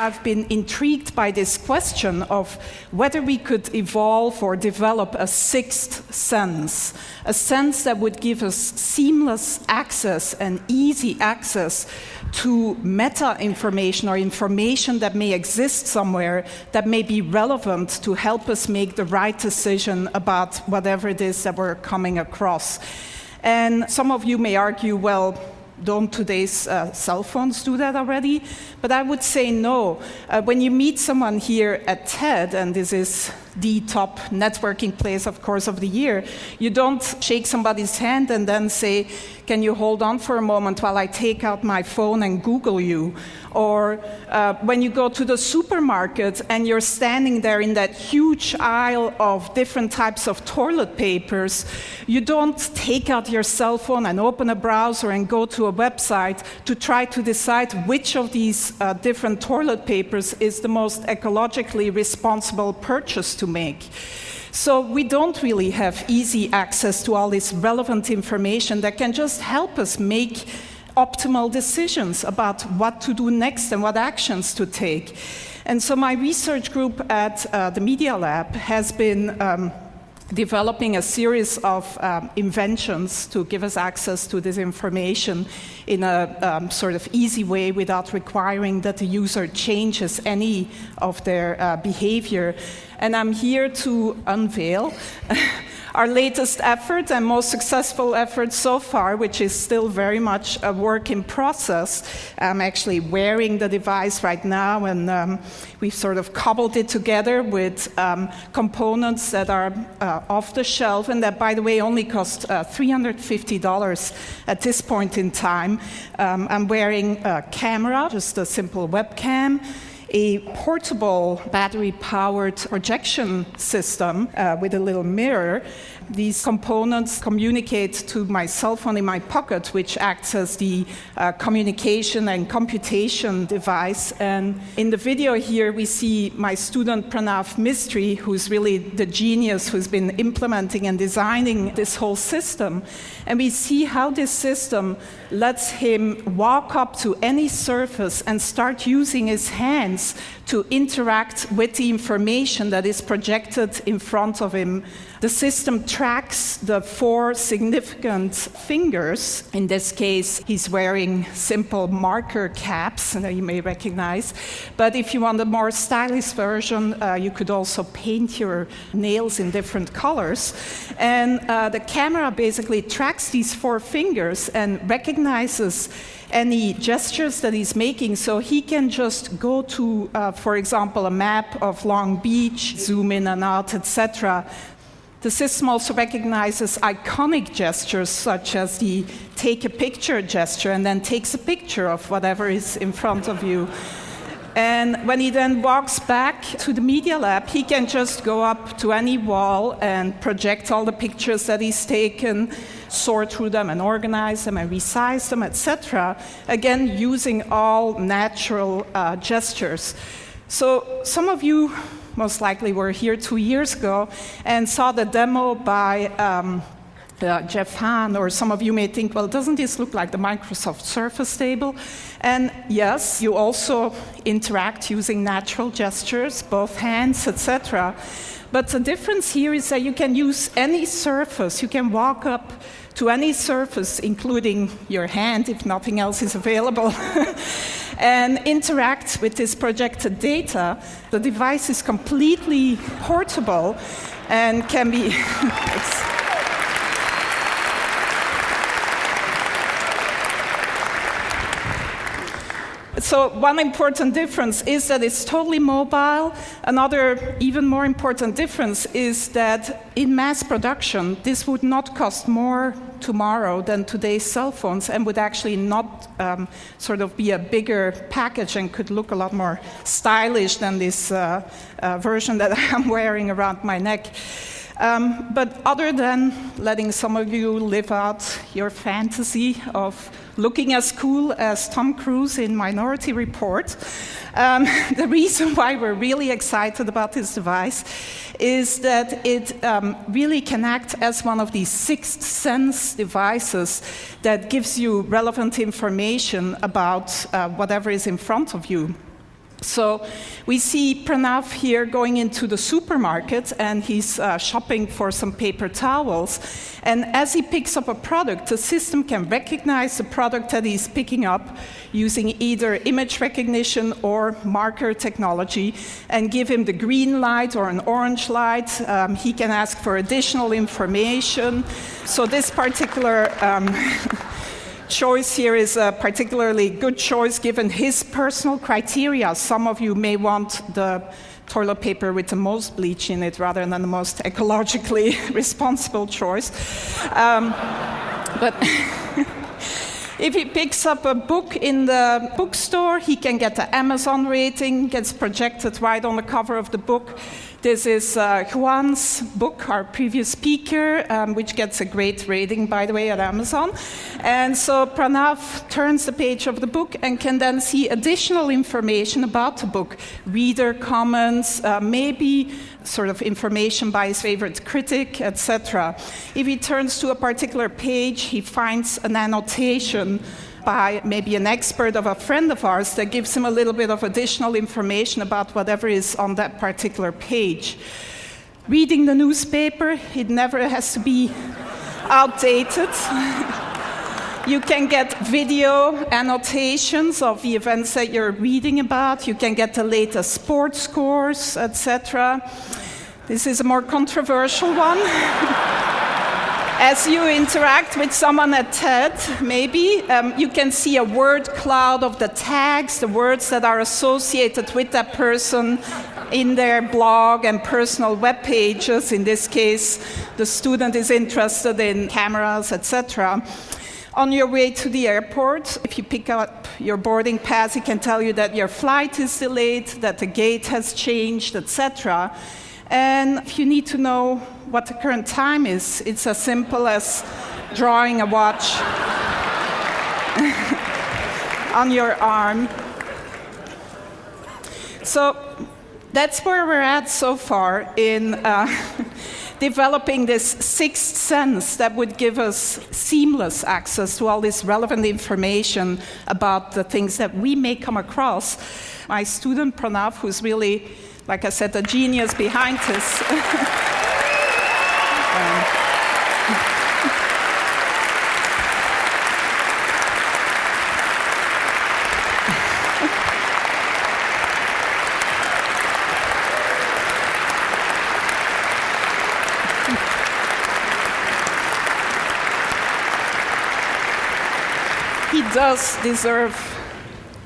I've been intrigued by this question of whether we could evolve or develop a sixth sense, a sense that would give us seamless access and easy access to meta information or information that may exist somewhere that may be relevant to help us make the right decision about whatever it is that we're coming across. And some of you may argue, well, don't today's cell phones do that already? But I would say no. When you meet someone here at TED, and this is the top networking place, of course, of the year, you don't shake somebody's hand and then say, can you hold on for a moment while I take out my phone and Google you? Or when you go to the supermarket and you're standing there in that huge aisle of different types of toilet papers, you don't take out your cell phone and open a browser and go to a website to try to decide which of these different toilet papers is the most ecologically responsible purchase to make. So we don't really have easy access to all this relevant information that can just help us make optimal decisions about what to do next and what actions to take. And so my research group at the Media Lab has been developing a series of inventions to give us access to this information in a sort of easy way without requiring that the user changes any of their behavior. And I'm here to unveil our latest effort and most successful effort so far, which is still very much a work in process. I'm actually wearing the device right now, and we've sort of cobbled it together with components that are off the shelf, and that, by the way, only cost $350 at this point in time. I'm wearing a camera, just a simple webcam, a portable battery-powered projection system with a little mirror. These components communicate to my cell phone in my pocket, which acts as the communication and computation device. And in the video here, we see my student Pranav Mistry, who's really the genius who's been implementing and designing this whole system. And we see how this system lets him walk up to any surface and start using his hands to interact with the information that is projected in front of him. The system tracks the 4 significant fingers. In this case, he's wearing simple marker caps that you may recognize. But if you want a more stylish version, you could also paint your nails in different colors. And the camera basically tracks these 4 fingers and recognizes any gestures that he's making, so he can just go to, for example, a map of Long Beach, zoom in and out, etc. The system also recognizes iconic gestures, such as the take a picture gesture, and then takes a picture of whatever is in front of you. And when he then walks back to the Media Lab, he can just go up to any wall and project all the pictures that he's taken, sort through them and organize them and resize them, etc. Again, using all natural gestures. So some of you most likely were here 2 years ago and saw the demo by Jeff Hahn, or some of you may think, well, doesn't this look like the Microsoft Surface table? And yes, you also interact using natural gestures, both hands, etc. But the difference here is that you can use any surface. You can walk up to any surface, including your hand, if nothing else is available, and interact with this projected data. The device is completely portable and can be... So one important difference is that it's totally mobile. Another even more important difference is that in mass production, this would not cost more tomorrow than today's cell phones, and would actually not sort of be a bigger package and could look a lot more stylish than this version that I'm wearing around my neck. But other than letting some of you live out your fantasy of looking as cool as Tom Cruise in Minority Report, the reason why we're really excited about this device is that it really can act as one of these sixth sense devices that gives you relevant information about whatever is in front of you. So we see Pranav here going into the supermarket, and he's shopping for some paper towels. And as he picks up a product, the system can recognize the product that he's picking up using either image recognition or marker technology and give him the green light or an orange light. He can ask for additional information. So this particular choice here is a particularly good choice given his personal criteria. Some of you may want the toilet paper with the most bleach in it rather than the most ecologically responsible choice. But if he picks up a book in the bookstore, he can get the Amazon rating, gets projected right on the cover of the book. This is Juan's book, our previous speaker, which gets a great rating, by the way, at Amazon. And so Pranav turns the page of the book and can then see additional information about the book, reader comments, maybe sort of information by his favorite critic, etc. If he turns to a particular page, he finds an annotation by maybe an expert of a friend of ours that gives him a little bit of additional information about whatever is on that particular page. Reading the newspaper, it never has to be outdated. You can get video annotations of the events that you're reading about. You can get the latest sports scores, etc. This is a more controversial one. As you interact with someone at TED, maybe, you can see a word cloud of the tags, the words that are associated with that person in their blog and personal web pages. In this case, the student is interested in cameras, etc. On your way to the airport, if you pick up your boarding pass, it can tell you that your flight is delayed, that the gate has changed, etc. And if you need to know what the current time is, it's as simple as drawing a watch on your arm. So that's where we're at so far in developing this sixth sense that would give us seamless access to all this relevant information about the things that we may come across. My student Pranav, who's really, like I said, the genius behind this. He does deserve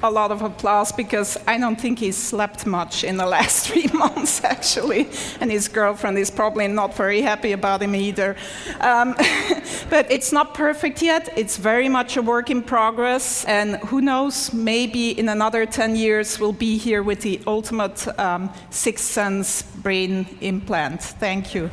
a lot of applause because I don't think he slept much in the last 3 months, actually. And his girlfriend is probably not very happy about him either. But it's not perfect yet. It's very much a work in progress. And who knows, maybe in another 10 years, we'll be here with the ultimate sixth sense brain implant. Thank you.